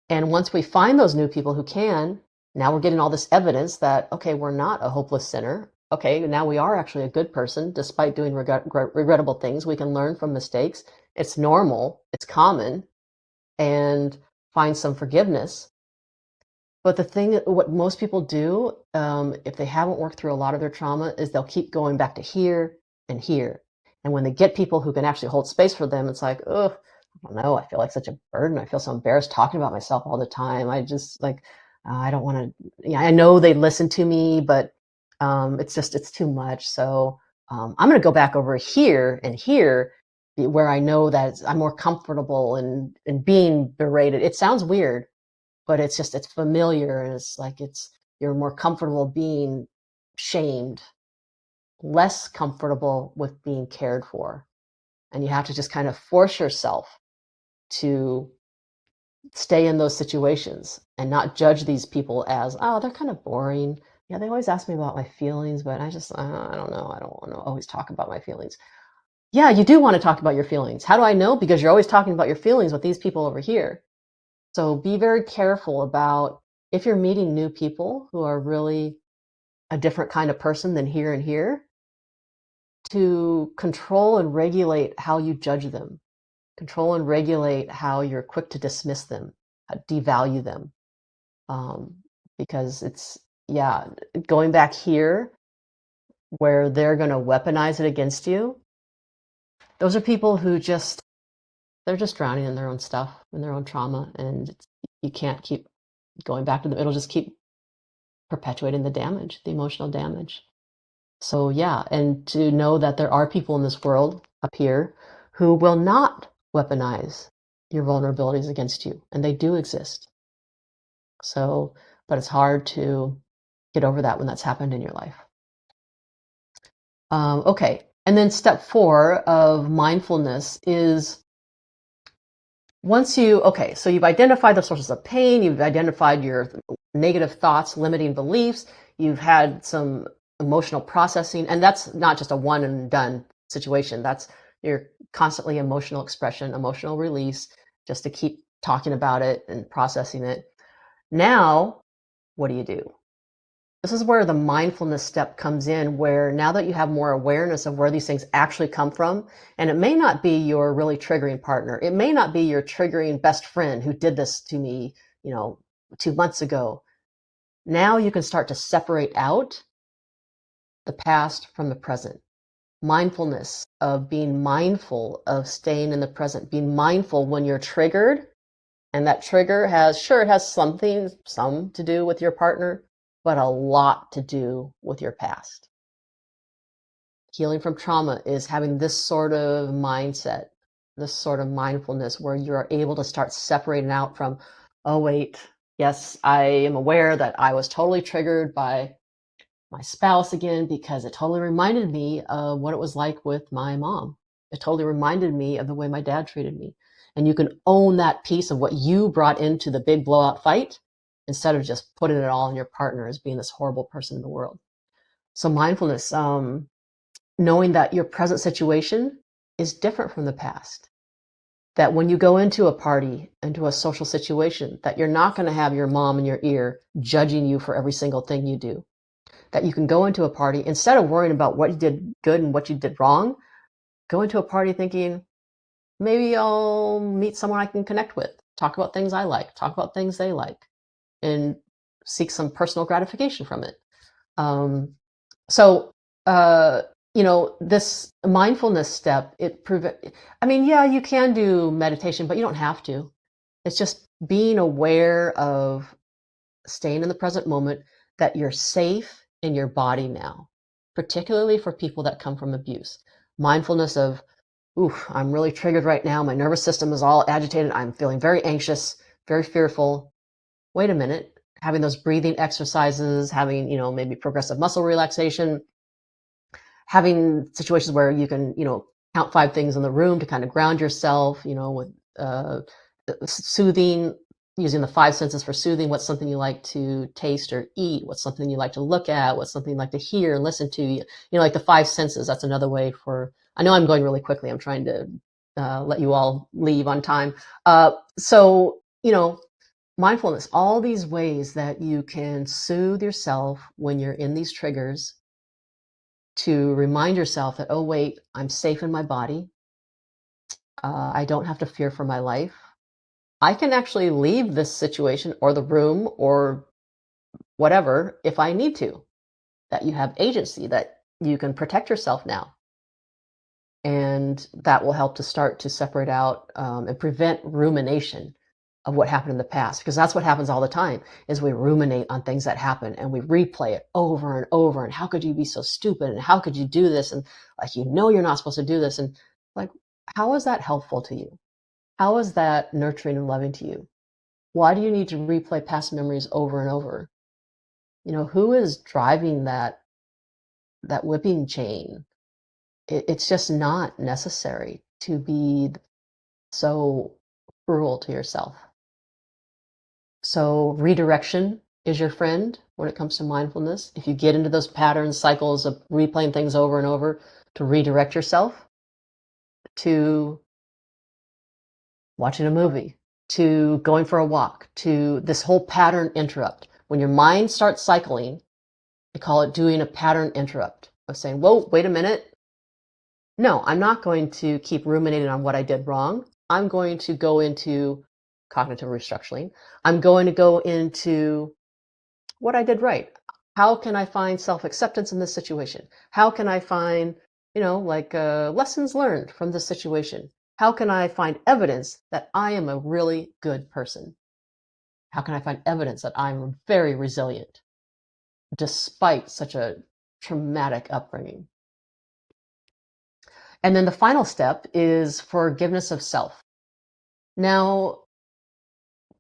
And once we find those new people who can, now we're getting all this evidence that, okay, we're not a hopeless sinner. Okay, now we are actually a good person despite doing regrettable things. We can learn from mistakes. It's normal, it's common, and find some forgiveness. But the thing, what most people do, if they haven't worked through a lot of their trauma, is they'll keep going back to here and here. And when they get people who can actually hold space for them, it's like, oh, I don't know, I feel like such a burden. I feel so embarrassed talking about myself all the time. I just like, I don't want to, yeah, I know they listen to me, but it's too much. So I'm going to go back over here and here, where I know that I'm more comfortable in being berated. It sounds weird, but it's familiar, and it's like you're more comfortable being shamed, less comfortable with being cared for. And you have to just kind of force yourself to stay in those situations and not judge these people as, oh, they're kind of boring. Yeah, they always ask me about my feelings, but I don't know. I don't want to always talk about my feelings. Yeah, you do want to talk about your feelings. How do I know? Because you're always talking about your feelings with these people over here. So be very careful about, if you're meeting new people who are really a different kind of person than here and here, to control and regulate how you judge them, control and regulate how you're quick to dismiss them, devalue them. Because yeah, going back here where they're going to weaponize it against you, those are people who they're just drowning in their own stuff, in their own trauma, and you can't keep going back to them. It'll just keep perpetuating the damage, the emotional damage. So yeah, and to know that there are people in this world up here who will not weaponize your vulnerabilities against you, and they do exist. So, but it's hard to get over that when that's happened in your life. Okay, and then step 4 of mindfulness is, so you've identified the sources of pain, you've identified your negative thoughts, limiting beliefs, you've had some emotional processing, and that's not just a one and done situation. That's your constantly emotional expression, emotional release, just to keep talking about it and processing it. Now, what do? This is where the mindfulness step comes in, where now that you have more awareness of where these things actually come from, and it may not be your really triggering partner, it may not be your triggering best friend who did this to me, 2 months ago. Now you can start to separate out the past from the present. Mindfulness of being mindful of staying in the present, being mindful when you're triggered. And that trigger has, sure, it has some to do with your partner, but a lot to do with your past. Healing from trauma is having this sort of mindset, this sort of mindfulness where you're able to start separating out from, oh, wait, yes, I am aware that I was totally triggered by my spouse again because it totally reminded me of what it was like with my mom. It totally reminded me of the way my dad treated me. And you can own that piece of what you brought into the big blowout fight instead of just putting it all on your partner as being this horrible person in the world. So mindfulness, knowing that your present situation is different from the past. That when you go into a party, into a social situation, that you're not going to have your mom in your ear judging you for every single thing you do. That you can go into a party, instead of worrying about what you did good and what you did wrong, go into a party thinking, maybe I'll meet someone I can connect with, talk about things I like, talk about things they like, and seek some personal gratification from it. So, this mindfulness step, yeah, you can do meditation, but you don't have to. It's just being aware of staying in the present moment, that you're safe in your body now, particularly for people that come from abuse. Mindfulness of, ooh, I'm really triggered right now. My nervous system is all agitated. I'm feeling very anxious, very fearful. Wait a minute. Having those breathing exercises, having, maybe progressive muscle relaxation, having situations where you can, count 5 things in the room to kind of ground yourself, with soothing, using the 5 senses for soothing. What's something you like to taste or eat? What's something you like to look at? What's something you like to hear and listen to? Like the 5 senses. That's another way for, I know I'm going really quickly. I'm trying to let you all leave on time. So, mindfulness, all these ways that you can soothe yourself when you're in these triggers, to remind yourself that, oh, wait, I'm safe in my body. I don't have to fear for my life. I can actually leave this situation or the room or whatever if I need to. That you have agency, that you can protect yourself now. And that will help to start to separate out and prevent rumination of what happened in the past, because that's what happens all the time, is we ruminate on things that happen and we replay it over and over. And how could you be so stupid? And how could you do this? And like, you're not supposed to do this. And like, how is that helpful to you? How is that nurturing and loving to you? Why do you need to replay past memories over and over? Who is driving that whipping chain? It's just not necessary to be so cruel to yourself. So redirection is your friend when it comes to mindfulness. If you get into those patterns, cycles of replaying things over and over, to redirect yourself to watching a movie, to going for a walk, to this whole pattern interrupt. When your mind starts cycling, I call it doing a pattern interrupt of saying, whoa, wait a minute. No, I'm not going to keep ruminating on what I did wrong. I'm going to go into cognitive restructuring. I'm going to go into what I did right. How can I find self-acceptance in this situation? How can I find, lessons learned from this situation? How can I find evidence that I am a really good person? How can I find evidence that I'm very resilient despite such a traumatic upbringing? And then the final step is forgiveness of self. Now,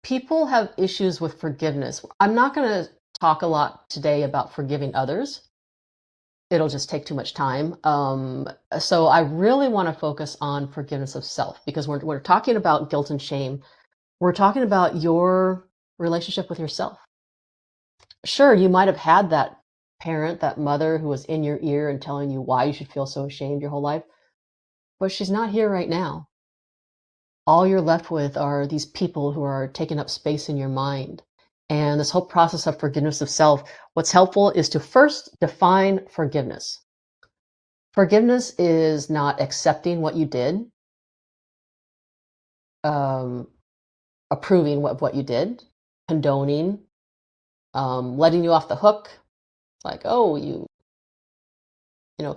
people have issues with forgiveness. I'm not going to talk a lot today about forgiving others. It'll just take too much time. So I really want to focus on forgiveness of self, because we're talking about guilt and shame. We're talking about your relationship with yourself. Sure, you might have had that parent, that mother who was in your ear and telling you why you should feel so ashamed your whole life, but she's not here right now. All you're left with are these people who are taking up space in your mind. And this whole process of forgiveness of self, what's helpful is to first define forgiveness. Forgiveness is not accepting what you did, um, approving what you did, condoning, letting you off the hook, like, oh,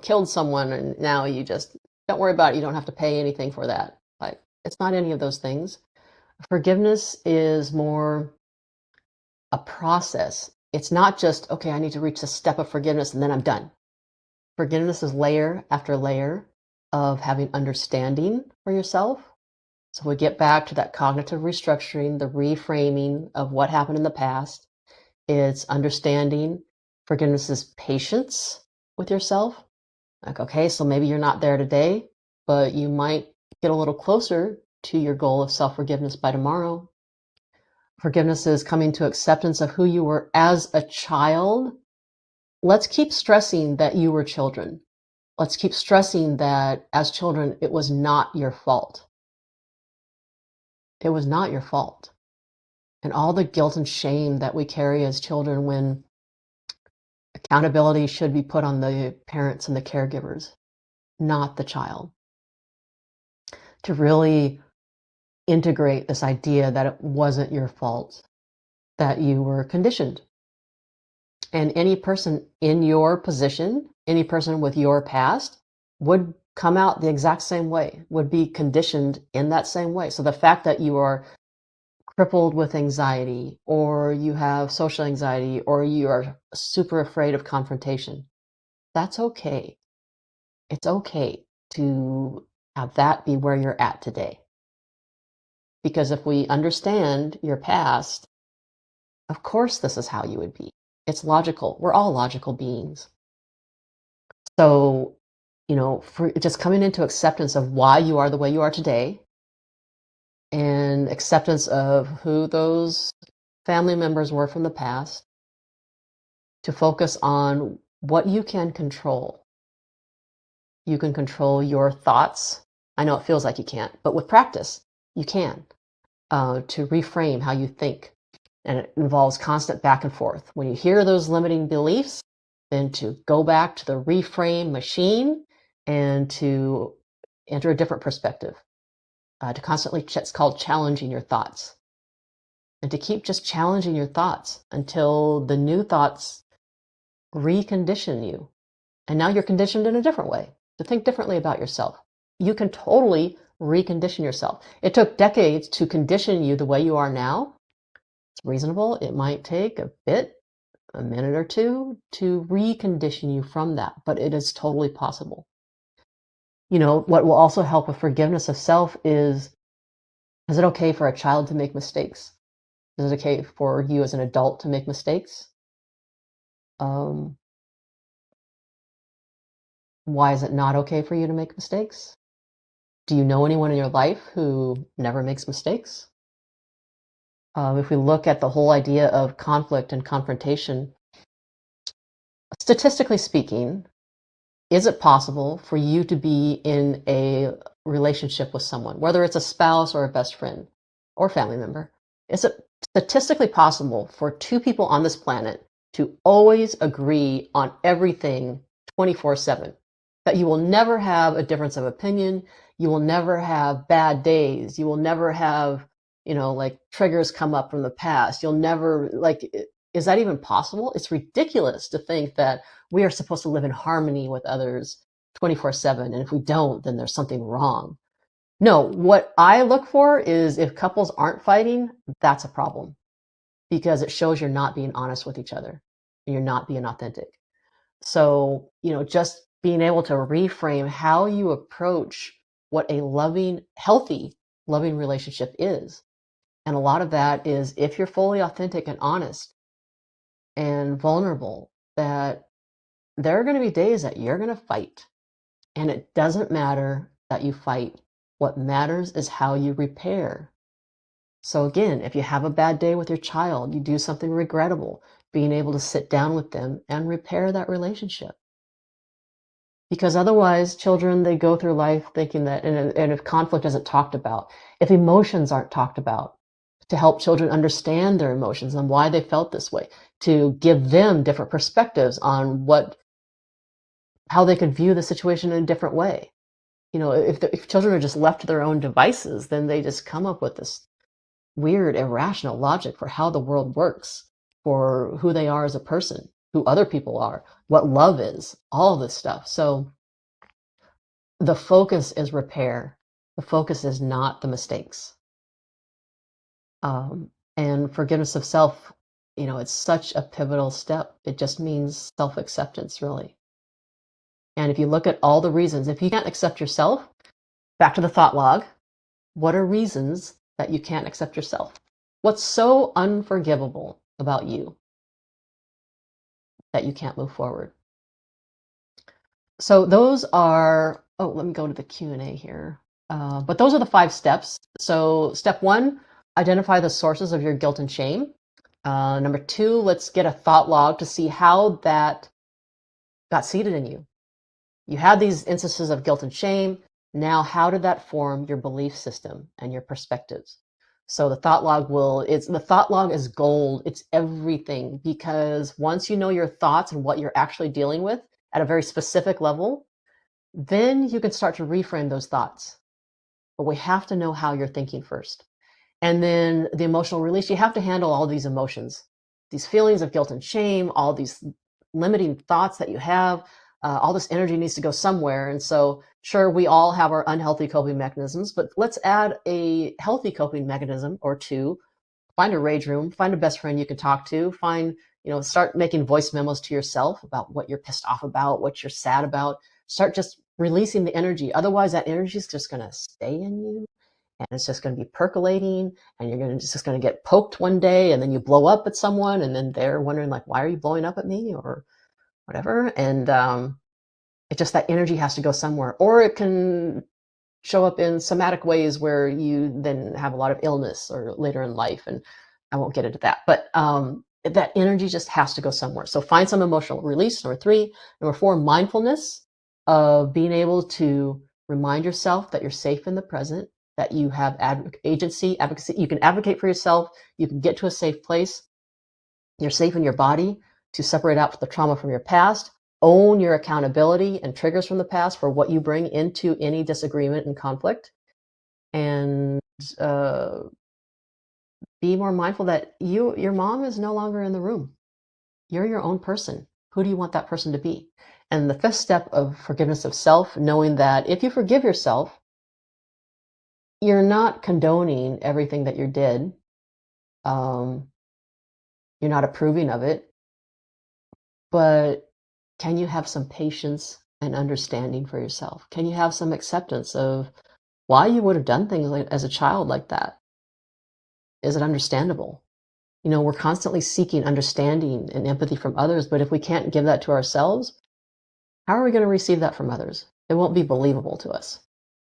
killed someone and now you just don't worry about it. You don't have to pay anything for that. Like, it's not any of those things. Forgiveness is more a process. It's not just, okay, I need to reach the step of forgiveness and then I'm done. Forgiveness is layer after layer of having understanding for yourself. So we get back to that cognitive restructuring, the reframing of what happened in the past. It's understanding. Forgiveness is patience with yourself. Like, okay, so maybe you're not there today, but you might get a little closer to your goal of self-forgiveness by tomorrow. Forgiveness is coming to acceptance of who you were as a child. Let's keep stressing that you were children. Let's keep stressing that as children, it was not your fault. It was not your fault. And all the guilt and shame that we carry as children when accountability should be put on the parents and the caregivers, not the child. To really integrate this idea that it wasn't your fault, that you were conditioned. And any person in your position, any person with your past would come out the exact same way, would be conditioned in that same way. So the fact that you are crippled with anxiety, or you have social anxiety, or you are super afraid of confrontation, that's okay. It's okay to have that be where you're at today. Because if we understand your past, of course this is how you would be. It's logical. We're all logical beings. So, for just coming into acceptance of why you are the way you are today, and acceptance of who those family members were from the past, to focus on what you can control. You can control your thoughts. I know it feels like you can't, but with practice, you can. To reframe how you think. And it involves constant back and forth. When you hear those limiting beliefs, then to go back to the reframe machine and to enter a different perspective. To constantly, it's called challenging your thoughts. And to keep just challenging your thoughts until the new thoughts recondition you. And now you're conditioned in a different way, to think differently about yourself. You can totally recondition yourself. It took decades to condition you the way you are now. It's reasonable. It might take a minute or two, to recondition you from that, but it is totally possible. What will also help with forgiveness of self is it okay for a child to make mistakes? Is it okay for you as an adult to make mistakes? Why is it not okay for you to make mistakes? Do you know anyone in your life who never makes mistakes? If we look at the whole idea of conflict and confrontation, statistically speaking, is it possible for you to be in a relationship with someone, whether it's a spouse or a best friend or family member? Is it statistically possible for two people on this planet to always agree on everything 24/7? That you will never have a difference of opinion, you will never have bad days, you will never have, like triggers come up from the past. You'll never, is that even possible? It's ridiculous to think that we are supposed to live in harmony with others 24/7. And if we don't, then there's something wrong. No, what I look for is if couples aren't fighting, that's a problem, because it shows you're not being honest with each other and you're not being authentic. So, just being able to reframe how you approach what a loving, healthy, loving relationship is. And a lot of that is if you're fully authentic and honest and vulnerable, that there are going to be days that you're going to fight. And it doesn't matter that you fight. What matters is how you repair. So again, if you have a bad day with your child, you do something regrettable, being able to sit down with them and repair that relationship. Because otherwise, children, they go through life thinking that, and if conflict isn't talked about, if emotions aren't talked about, to help children understand their emotions and why they felt this way, to give them different perspectives on how they could view the situation in a different way. If children are just left to their own devices, then they just come up with this weird, irrational logic for how the world works for who they are as a person, who other people are, what love is, all of this stuff. So the focus is repair. The focus is not the mistakes. And forgiveness of self, it's such a pivotal step. It just means self-acceptance, really. And if you look at all the reasons, if you can't accept yourself, back to the thought log, what are reasons that you can't accept yourself? What's so unforgivable about you that you can't move forward? So those are, let me go to the Q&A here. But those are the 5 steps. So step 1, identify the sources of your guilt and shame. Number 2, let's get a thought log to see how that got seated in you. You had these instances of guilt and shame. Now, how did that form your belief system and your perspectives? So the thought log is gold. It's everything, because once you know your thoughts and what you're actually dealing with at a very specific level, then you can start to reframe those thoughts. But we have to know how you're thinking first. And then the emotional release, you have to handle all these emotions, these feelings of guilt and shame, all these limiting thoughts that you have. All this energy needs to go somewhere. And so, sure, we all have our unhealthy coping mechanisms, but let's add a healthy coping mechanism or two. Find a rage room, find a best friend you can talk to, start making voice memos to yourself about what you're pissed off about, what you're sad about. Start just releasing the energy. Otherwise, that energy is just going to stay in you, and it's just going to be percolating, and it's just going to get poked one day, and then you blow up at someone, and then they're wondering, like, why are you blowing up at me, or whatever. And it's just that energy has to go somewhere, or it can show up in somatic ways where you then have a lot of illness or later in life, and I won't get into that, but that energy just has to go somewhere. So find some emotional release. Number 3. Number 4, mindfulness of being able to remind yourself that you're safe in the present, that you have advocacy. You can advocate for yourself. You can get to a safe place. You're safe in your body to separate out the trauma from your past. Own your accountability and triggers from the past for what you bring into any disagreement and conflict. And be more mindful that your mom is no longer in the room. You're your own person. Who do you want that person to be? And the 5th step of forgiveness of self, knowing that if you forgive yourself, you're not condoning everything that you did. You're not approving of it. But can you have some patience and understanding for yourself? Can you have some acceptance of why you would have done things as a child like that? Is it understandable? We're constantly seeking understanding and empathy from others, but if we can't give that to ourselves, how are we going to receive that from others? It won't be believable to us.